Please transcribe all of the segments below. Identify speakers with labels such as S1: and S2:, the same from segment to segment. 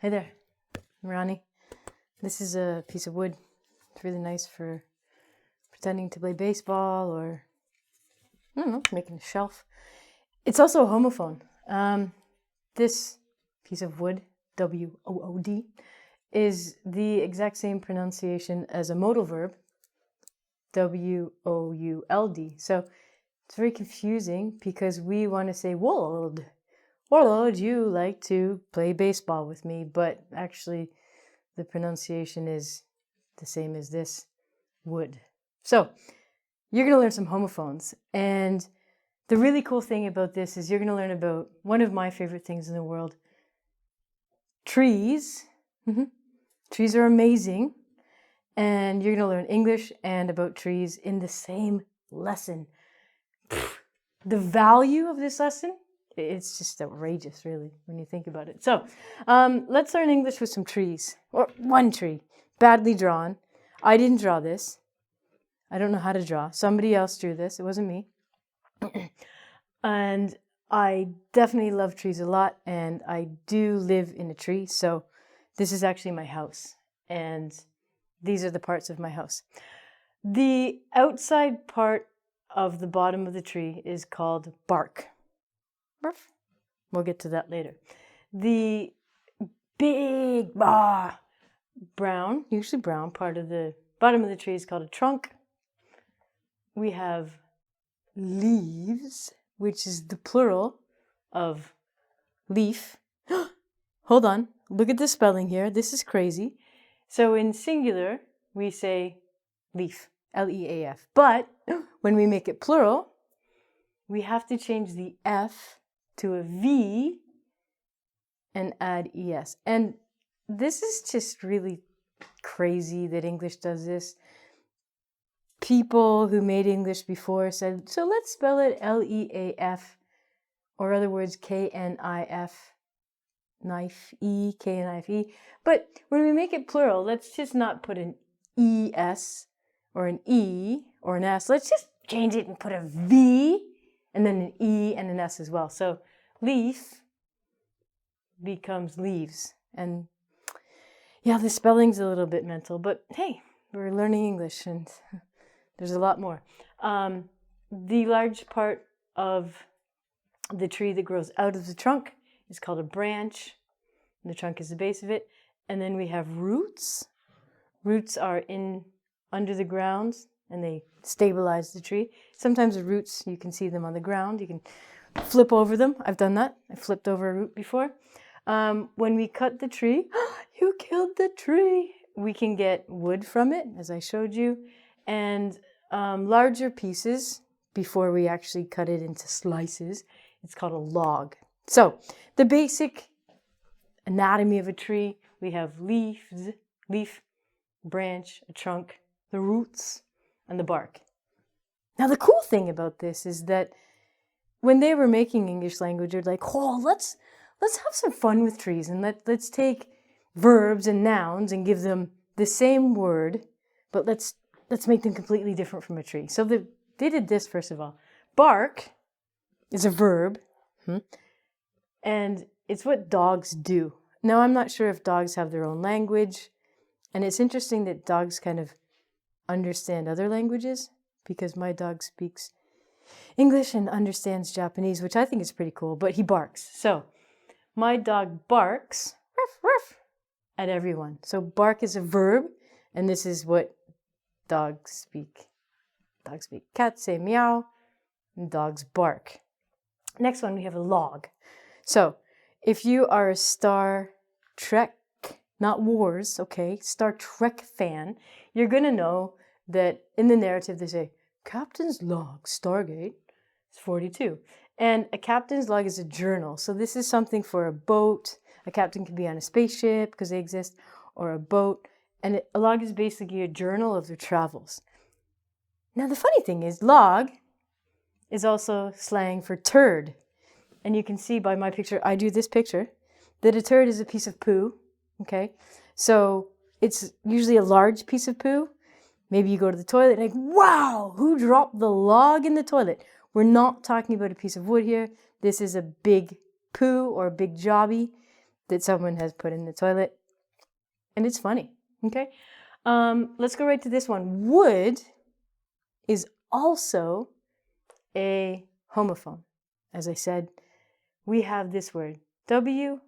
S1: Hey there, I'm Ronnie. This is a piece of wood. It's really nice for pretending to play baseball or, I don't know, making a shelf. It's also a homophone. This piece of wood, W-O-O-D, is the exact same pronunciation as a modal verb, W-O-U-L-D. So it's very confusing because we want to say wold. Or would you like to play baseball with me? But actually, the pronunciation is the same as this, would. So, you're going to learn some homophones. And the really cool thing about this is you're going to learn about one of my favorite things in the world, trees. Trees are amazing. And you're going to learn English and about trees in the same lesson. The value of this lesson, it's just outrageous, really, when you think about it. So, let's learn English with some trees. Or one tree, badly drawn. I didn't draw this. I don't know how to draw. Somebody else drew this. It wasn't me. And I definitely love trees a lot, and I do live in a tree. So, this is actually my house, and these are the parts of my house. The outside part of the bottom of the tree is called bark. We'll get to that later. The big, brown, usually brown, part of the bottom of the tree is called a trunk. We have leaves, which is the plural of leaf. Hold on, look at the spelling here. This is crazy. So in singular, we say leaf, L-E-A-F. But when we make it plural, we have to change the F to a V and add ES. And this is just really crazy that English does this. People who made English before said, so let's spell it L-E-A-F, or other words, K-N-I-F, knife, E, K-N-I-F-E. But when we make it plural, let's just not put an E-S or an E or an S. Let's just change it and put a V and then an E and an S as well. So leaf becomes leaves. And yeah, the spelling's a little bit mental, but hey, we're learning English and there's a lot more. The large part of the tree that grows out of the trunk is called a branch. The trunk is the base of it. And then we have roots. Roots are under the ground and they stabilize the tree. Sometimes the roots, you can see them on the ground. You can flip over them. I've done that. I flipped over a root before. When we cut the tree, you killed the tree. We can get wood from it, as I showed you, and larger pieces before we actually cut it into slices. It's called a log. So the basic anatomy of a tree, we have leaf, branch, a trunk, the roots, and the bark. Now the cool thing about this is that when they were making English language, they're like, oh, let's have some fun with trees and let's take verbs and nouns and give them the same word, but let's make them completely different from a tree. So they did this first of all. Bark is a verb, and it's what dogs do. Now I'm not sure if dogs have their own language, and it's interesting that dogs kind of understand other languages because my dog speaks English and understands Japanese, which I think is pretty cool, but he barks. So my dog barks ruff, ruff, at everyone. So bark is a verb, and this is what dogs speak. Dogs speak. Cats say meow, and dogs bark. Next one, we have a log. So if you are a Star Trek, not Wars, okay, Star Trek fan, you're going to know that in the narrative they say, Captain's log, Stargate, it's 42. And a captain's log is a journal. So this is something for a boat. A captain can be on a spaceship because they exist, or a boat. And a log is basically a journal of their travels. Now the funny thing is, log is also slang for turd. And you can see by my picture, I drew this picture, that a turd is a piece of poo. Okay, so it's usually a large piece of poo. Maybe you go to the toilet and like, wow, who dropped the log in the toilet? We're not talking about a piece of wood here. This is a big poo or a big jobby. that someone has put in the toilet. And it's funny, okay? Let's go right to this one. Would is also a homophone. As I said, we have this word, W-O-U-L-D.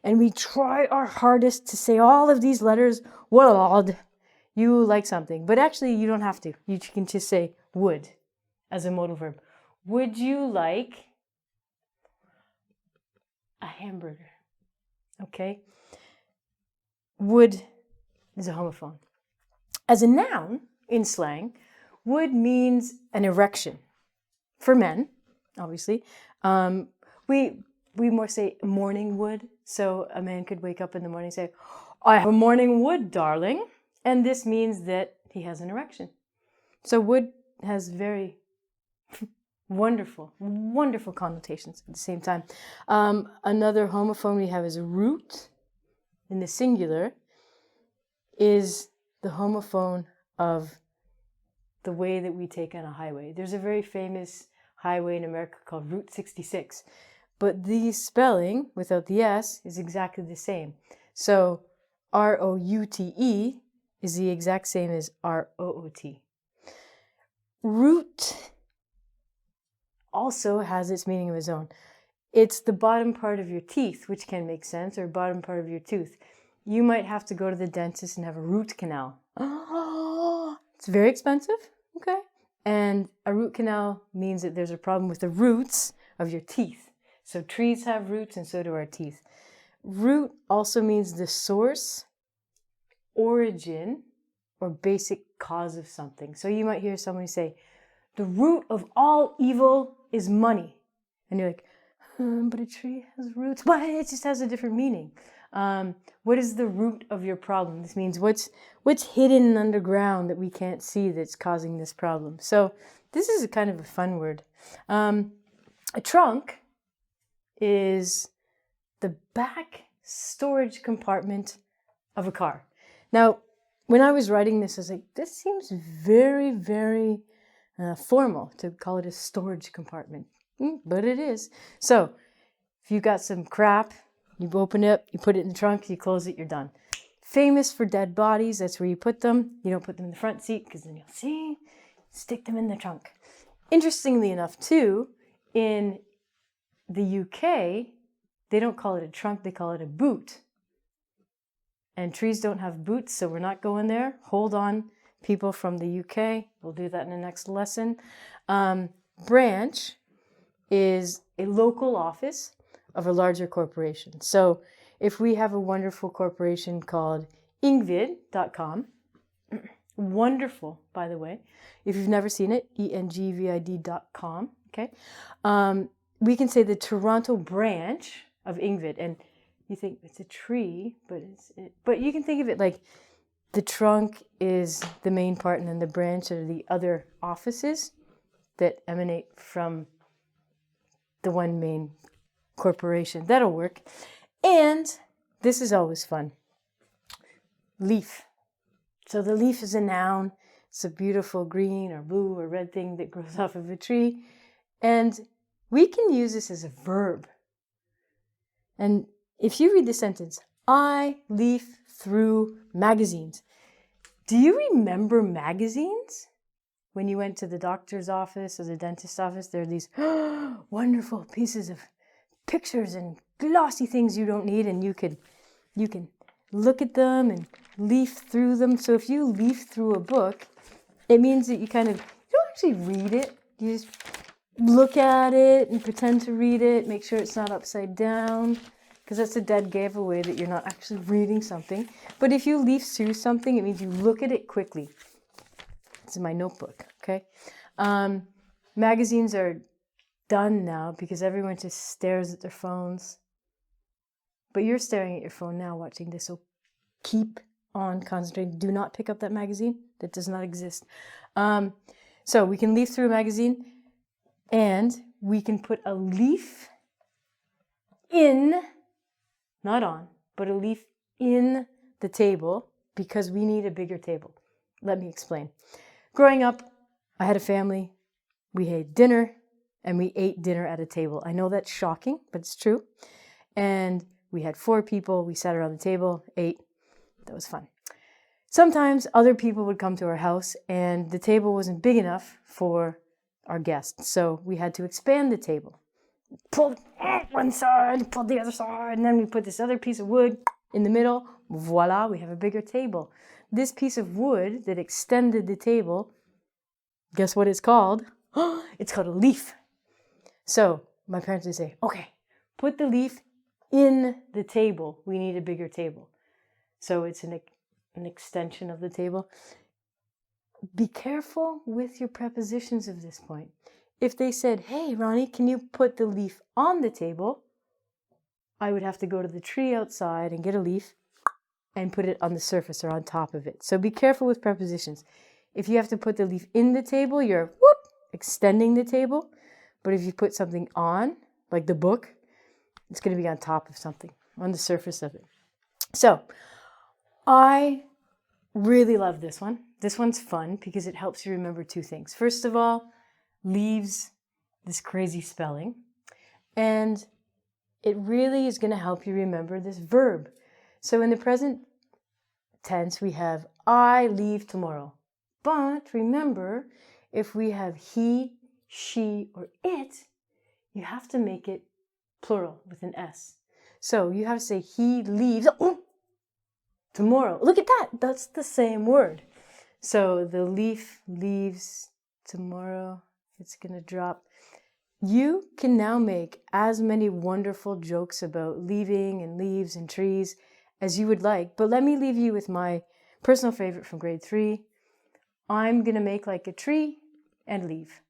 S1: And we try our hardest to say all of these letters, would. You like something. But actually, you don't have to. You can just say would as a modal verb. Would you like a hamburger? Okay? Would is a homophone. As a noun in slang, would means an erection. For men, obviously. We more say morning wood. So a man could wake up in the morning and say, I have a morning wood, darling. And this means that he has an erection. So would has very wonderful connotations at the same time. Another homophone we have is root in the singular is the homophone of the way that we take on a highway. There's a very famous highway in America called Route 66, but the spelling without the S is exactly the same. So R-O-U-T-E is the exact same as R-O-O-T. Root also has its meaning of its own. It's the bottom part of your teeth, which can make sense, or bottom part of your tooth. You might have to go to the dentist and have a root canal. Oh, it's very expensive, okay? And a root canal means that there's a problem with the roots of your teeth. So trees have roots and so do our teeth. Root also means the source, origin, or basic cause of something. So you might hear somebody say, the root of all evil is money. And you're like, but a tree has roots. But it just has a different meaning. What is the root of your problem? This means what's hidden underground that we can't see that's causing this problem. So this is a kind of a fun word. A trunk is the back storage compartment of a car. Now, when I was writing this, I was like, this seems very, very formal to call it a storage compartment. But it is. So if you've got some crap, you open it, you put it in the trunk, you close it, you're done. Famous for dead bodies, that's where you put them. You don't put them in the front seat because then you'll see, stick them in the trunk. Interestingly enough, too, in the UK, they don't call it a trunk, they call it a boot. And trees don't have boots, so we're not going there. Hold on, people from the UK. We'll do that in the next lesson. Branch is a local office of a larger corporation. So if we have a wonderful corporation called engVid.com, wonderful, by the way. If you've never seen it, engvid.com, okay? We can say the Toronto branch of engVid, and you think it's a tree, but you can think of it like the trunk is the main part, and then the branch are the other offices that emanate from the one main corporation. That'll work. And this is always fun. Leaf. So the leaf is a noun. It's a beautiful green or blue or red thing that grows off of a tree. And we can use this as a verb. And if you read the sentence, I leaf through magazines. Do you remember magazines? When you went to the doctor's office or the dentist's office, there are these wonderful pieces of pictures and glossy things you don't need, and you can look at them and leaf through them. So if you leaf through a book, it means that you don't actually read it. You just look at it and pretend to read it, make sure it's not upside down, because that's a dead giveaway that you're not actually reading something. But if you leaf through something, it means you look at it quickly. It's in my notebook, okay? Magazines are done now because everyone just stares at their phones. But you're staring at your phone now watching this, so keep on concentrating. Do not pick up that magazine. That does not exist. So we can leaf through a magazine, and we can put a leaf in, not on, but a leaf in the table because we need a bigger table. Let me explain. Growing up, I had a family. We had dinner, and we ate dinner at a table. I know that's shocking, but it's true. And we had 4 people. We sat around the table, ate. That was fun. Sometimes other people would come to our house and the table wasn't big enough for our guests. So we had to expand the table. Pull one side, pull the other side, and then we put this other piece of wood in the middle. Voila, we have a bigger table. This piece of wood that extended the table, guess what it's called? It's called a leaf. So my parents would say, okay, put the leaf in the table. We need a bigger table. So it's an extension of the table. Be careful with your prepositions at this point. If they said, hey, Ronnie, can you put the leaf on the table? I would have to go to the tree outside and get a leaf and put it on the surface or on top of it. So be careful with prepositions. If you have to put the leaf in the table, you're extending the table. But if you put something on, like the book, it's going to be on top of something, on the surface of it. So I really love this one. This one's fun because it helps you remember 2 things. First of all, leaves this crazy spelling. And it really is going to help you remember this verb. So in the present tense, we have I leave tomorrow. But remember, if we have he, she, or it, you have to make it plural with an S. So you have to say he leaves tomorrow. Look at that. That's the same word. So the leaf leaves tomorrow. It's going to drop. You can now make as many wonderful jokes about leaving and leaves and trees as you would like. But let me leave you with my personal favorite from grade 3. I'm going to make like a tree and leave.